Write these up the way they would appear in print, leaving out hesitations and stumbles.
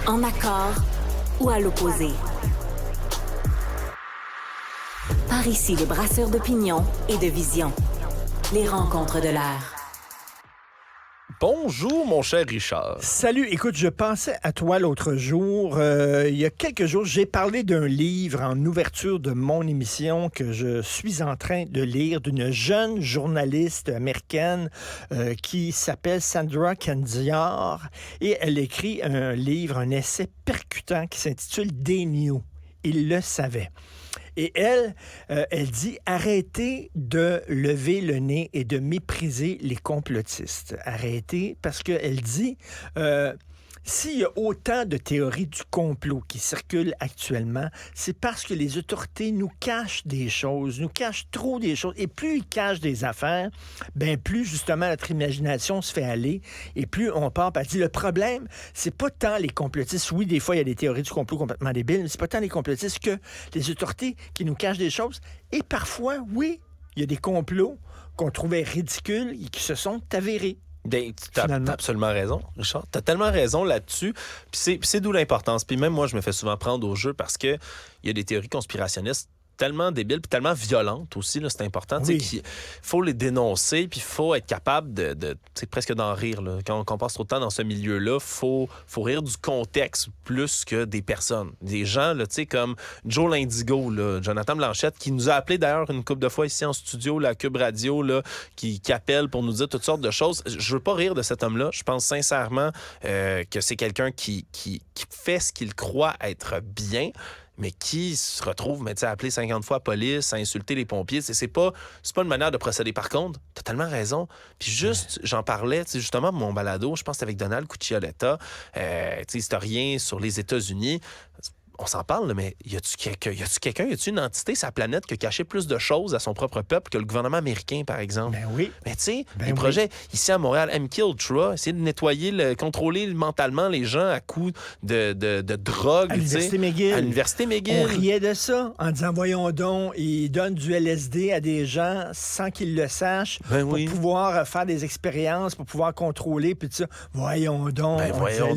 En accord ou à l'opposé. Par ici, les brasseurs d'opinion et de vision. Les rencontres de l'air. Bonjour, mon cher Richard. Salut, écoute, je pensais à toi l'autre jour. Il y a quelques jours, j'ai parlé d'un livre en ouverture de mon émission que je suis en train de lire d'une jeune journaliste américaine qui s'appelle Sandra Candiar et elle écrit un livre, un essai percutant qui s'intitule « They Knew ». Il le savait. Et elle dit « Arrêtez de lever le nez et de mépriser les complotistes. » Arrêtez, parce qu'elle dit s'il y a autant de théories du complot qui circulent actuellement, c'est parce que les autorités nous cachent des choses, nous cachent trop des choses. Et plus ils cachent des affaires, ben plus justement notre imagination se fait aller et plus on part. Elle dit le problème, c'est pas tant les complotistes. Oui, des fois, il y a des théories du complot complètement débiles, mais c'est pas tant les complotistes que les autorités qui nous cachent des choses. Et parfois, oui, il y a des complots qu'on trouvait ridicules et qui se sont avérés. Ben, t'as absolument raison, Richard. T'as tellement raison là-dessus. Puis c'est d'où l'importance. Puis même moi, je me fais souvent prendre au jeu parce que il y a des théories conspirationnistes tellement débiles puis tellement violentes aussi, là, c'est important. Oui. Il faut les dénoncer puis il faut être capable de presque d'en rire. Là. Quand on passe trop de temps dans ce milieu-là, faut rire du contexte plus que des personnes. Des gens là, comme Joe l'Indigo, là, Jonathan Blanchette, qui nous a appelé d'ailleurs une couple de fois ici en studio, la Cube Radio, là, qui appelle pour nous dire toutes sortes de choses. Je veux pas rire de cet homme-là. Je pense sincèrement que c'est quelqu'un qui fait ce qu'il croit être bien, mais qui se retrouve à appeler 50 fois la police, à insulter les pompiers. C'est pas une manière de procéder. Par contre, t'as tellement raison. Puis juste, j'en parlais, justement, mon balado, je pense que c'était avec Donald Cuccioletta, historien sur les États-Unis. On s'en parle, là, mais y a-tu une entité sur la planète qui a caché plus de choses à son propre peuple que le gouvernement américain, par exemple? Ben oui. Mais tu sais, les projets ici à Montréal, MKUltra, essayer de nettoyer, contrôler mentalement les gens à coups de drogue. À l'Université McGill. À l'Université McGill. On riait de ça en disant, voyons donc, ils donnent du LSD à des gens sans qu'ils le sachent pour pouvoir faire des expériences, pour pouvoir contrôler, puis tout ça. Voyons donc.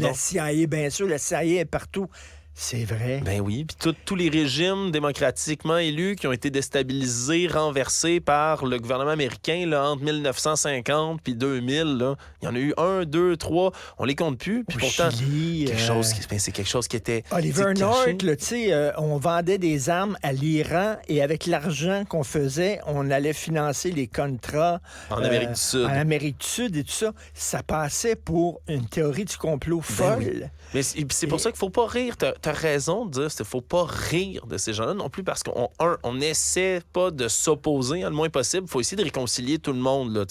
La CIA, bien sûr, la CIA est partout. C'est vrai. Ben oui, puis tous les régimes démocratiquement élus qui ont été déstabilisés, renversés par le gouvernement américain là, entre 1950 puis 2000, là. Il y en a eu 1, 2, 3, on les compte plus. Puis pourtant, c'est quelque chose qui était Oliver North, tu sais, on vendait des armes à l'Iran et avec l'argent qu'on faisait, on allait financer les contrats en Amérique du Sud. En Amérique du Sud et tout ça. Ça passait pour une théorie du complot folle. Ben oui. Mais c'est pour ça qu'il faut pas rire. T'as raison de dire qu'il faut pas rire de ces gens-là non plus parce qu'on essaie pas de s'opposer le moins possible. Il faut essayer de réconcilier tout le monde. Là,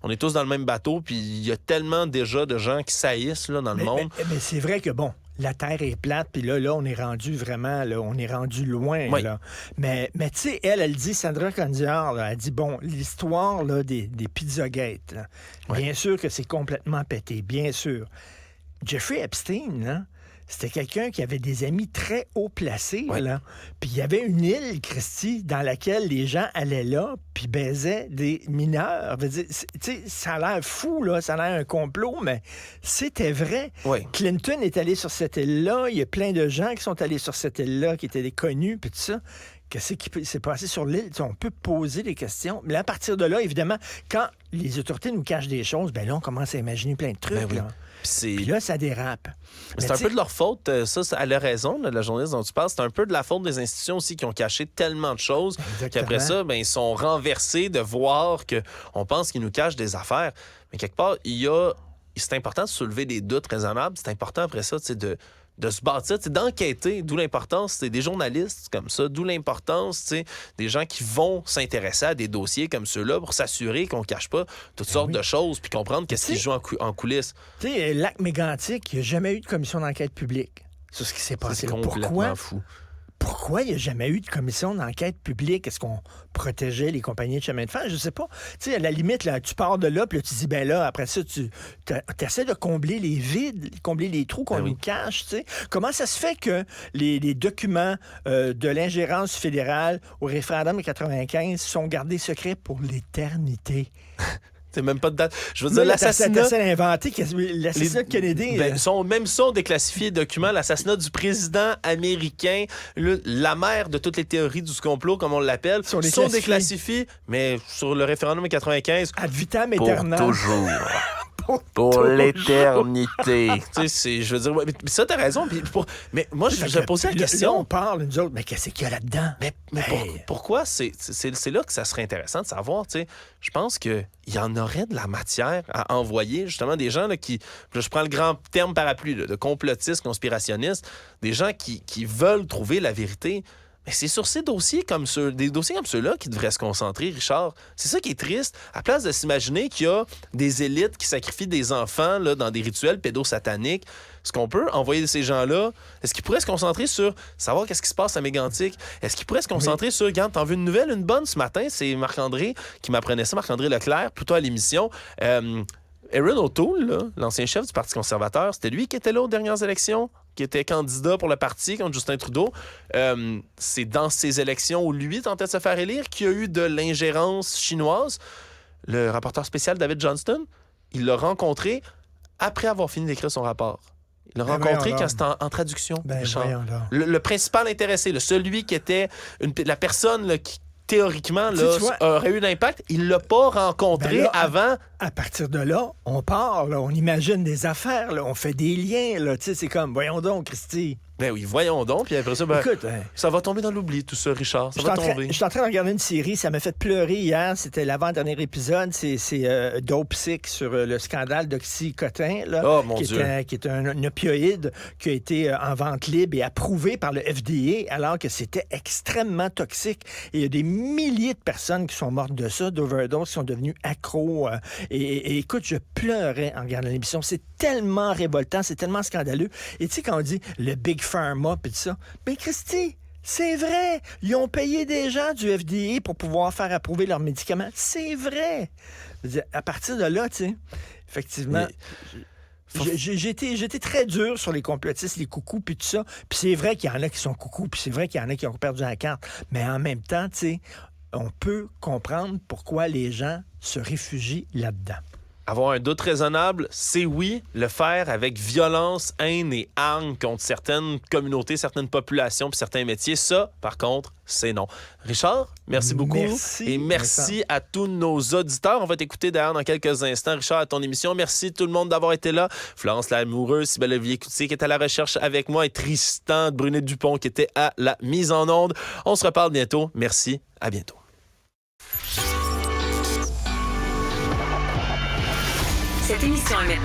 On est tous dans le même bateau puis il y a tellement déjà de gens qui saillissent là, dans le monde. Mais c'est vrai que bon, la Terre est plate, puis là, on est rendu vraiment, là, on est rendu loin. Oui. Là. Mais tu sais, elle dit, Sandra Candiar, là, elle dit, bon, l'histoire là, des Pizzagate, là, bien sûr que c'est complètement pété, bien sûr. Jeffrey Epstein, là, c'était quelqu'un qui avait des amis très haut placés, là. Puis il y avait une île, Christy, dans laquelle les gens allaient là, puis baisaient des mineurs. Tu sais, ça a l'air fou, là, ça a l'air un complot, mais c'était vrai. Oui. Clinton est allé sur cette île-là, il y a plein de gens qui sont allés sur cette île-là, qui étaient des connus, puis tout ça. Qu'est-ce qui s'est passé sur l'île? On peut poser des questions. Mais à partir de là, évidemment, quand les autorités nous cachent des choses, ben là, on commence à imaginer plein de trucs. Ben oui. Là. Puis là, ça dérape. C'est un peu de leur faute. Ça, elle a raison, là, la journaliste dont tu parles. C'est un peu de la faute des institutions aussi qui ont caché tellement de choses qu'après ça, ben, ils sont renversés de voir qu'on pense qu'ils nous cachent des affaires. Mais quelque part, c'est important de soulever des doutes raisonnables. C'est important après ça, de se bâtir, d'enquêter, d'où l'importance des journalistes comme ça, d'où l'importance des gens qui vont s'intéresser à des dossiers comme ceux-là pour s'assurer qu'on ne cache pas toutes sortes de choses puis comprendre qu'est-ce qui se joue en coulisses. Tu sais, lac mégantic, il n'y a jamais eu de commission d'enquête publique sur ce qui s'est passé. C'est complètement fou. Pourquoi il n'y a jamais eu de commission d'enquête publique? Est-ce qu'on protégeait les compagnies de chemin de fer? Je sais pas. Tu sais, à la limite, là, tu pars de là, puis là, tu dis, ben là, après ça, tu essaies de combler les vides, combler les trous qu'on nous cache, tu sais. Comment ça se fait que les documents de l'ingérence fédérale au référendum de 95 sont gardés secrets pour l'éternité? C'est même pas de date. Je veux dire, l'assassinat... T'as inventé l'assassinat de Kennedy. Même ça, on déclassifie les documents. L'assassinat du président américain, la mère de toutes les théories du complot, comme on l'appelle, sont déclassifiés. Mais sur le référendum de 95... Ad vitam aeternam. Pour toujours. Pour l'éternité. Tu sais, je veux dire, mais ça, t'as raison. Mais moi, je posais la question. Là, on parle, nous autres, mais qu'est-ce qu'il y a là-dedans? Mais pourquoi? C'est là que ça serait intéressant de savoir, tu sais. Je pense qu'il y en aurait de la matière à envoyer, justement, des gens là, qui... Là, je prends le grand terme parapluie, là, de complotistes, conspirationnistes, des gens qui veulent trouver la vérité. Mais c'est sur ces dossiers comme des dossiers comme ceux-là qui devraient se concentrer, Richard. C'est ça qui est triste. À place de s'imaginer qu'il y a des élites qui sacrifient des enfants là, dans des rituels pédosataniques, est-ce qu'on peut envoyer ces gens-là? Est-ce qu'ils pourraient se concentrer sur savoir qu'est-ce qui se passe à Mégantic? Est-ce qu'ils pourraient se concentrer sur, regarde, t'en veux une nouvelle, une bonne ce matin? C'est Marc-André qui m'apprenait ça, Marc-André Leclerc, plutôt à l'émission. Aaron O'Toole, là, l'ancien chef du Parti conservateur, c'était lui qui était là aux dernières élections, qui était candidat pour le parti contre Justin Trudeau. C'est dans ces élections où lui tentait de se faire élire qu'il y a eu de l'ingérence chinoise. Le rapporteur spécial David Johnston, il l'a rencontré après avoir fini d'écrire son rapport. Il l'a rencontré quand c'était en traduction. Le principal intéressé, celui qui était la personne là, qui théoriquement là, aurait eu d'impact, il l'a pas rencontré avant. À partir de là, on part, là, on imagine des affaires, là, on fait des liens. Là, c'est comme, voyons donc, Christy. Ben oui, voyons donc. Puis après ça, écoute, ça va tomber dans l'oubli, tout ça, Richard. Ça va tomber. Je suis en train de regarder une série, ça m'a fait pleurer hier. C'était l'avant-dernier épisode. C'est Dope Sick sur le scandale d'Oxycontin, là, qui est un opioïde qui a été en vente libre et approuvé par le FDA, alors que c'était extrêmement toxique. Et il y a des milliers de personnes qui sont mortes de ça, d'overdose, qui sont devenues accros. Et écoute, je pleurais en regardant l'émission. C'est tellement révoltant, c'est tellement scandaleux. Et tu sais, quand on dit le Big Pharma et tout ça, ben Christy, c'est vrai. Ils ont payé des gens du FDA pour pouvoir faire approuver leurs médicaments. C'est vrai. À partir de là, tu sais, effectivement... J'ai été très dur sur les complotistes, les coucous, puis tout ça. Puis c'est vrai qu'il y en a qui sont coucous, puis c'est vrai qu'il y en a qui ont perdu la carte. Mais en même temps, tu sais, on peut comprendre pourquoi les gens se réfugient là-dedans. Avoir un doute raisonnable, c'est oui. Le faire avec violence, haine et armes contre certaines communautés, certaines populations puis certains métiers, ça, par contre, c'est non. Richard, merci beaucoup. Et merci à tous nos auditeurs. On va t'écouter d'ailleurs dans quelques instants, Richard, à ton émission. Merci tout le monde d'avoir été là. Florence Lamoureuse, Cybèle Olivier-Coutier qui est à la recherche avec moi et Tristan Brunet-Dupont qui était à la mise en onde. On se reparle bientôt. Merci. À bientôt. Cette émission est maintenant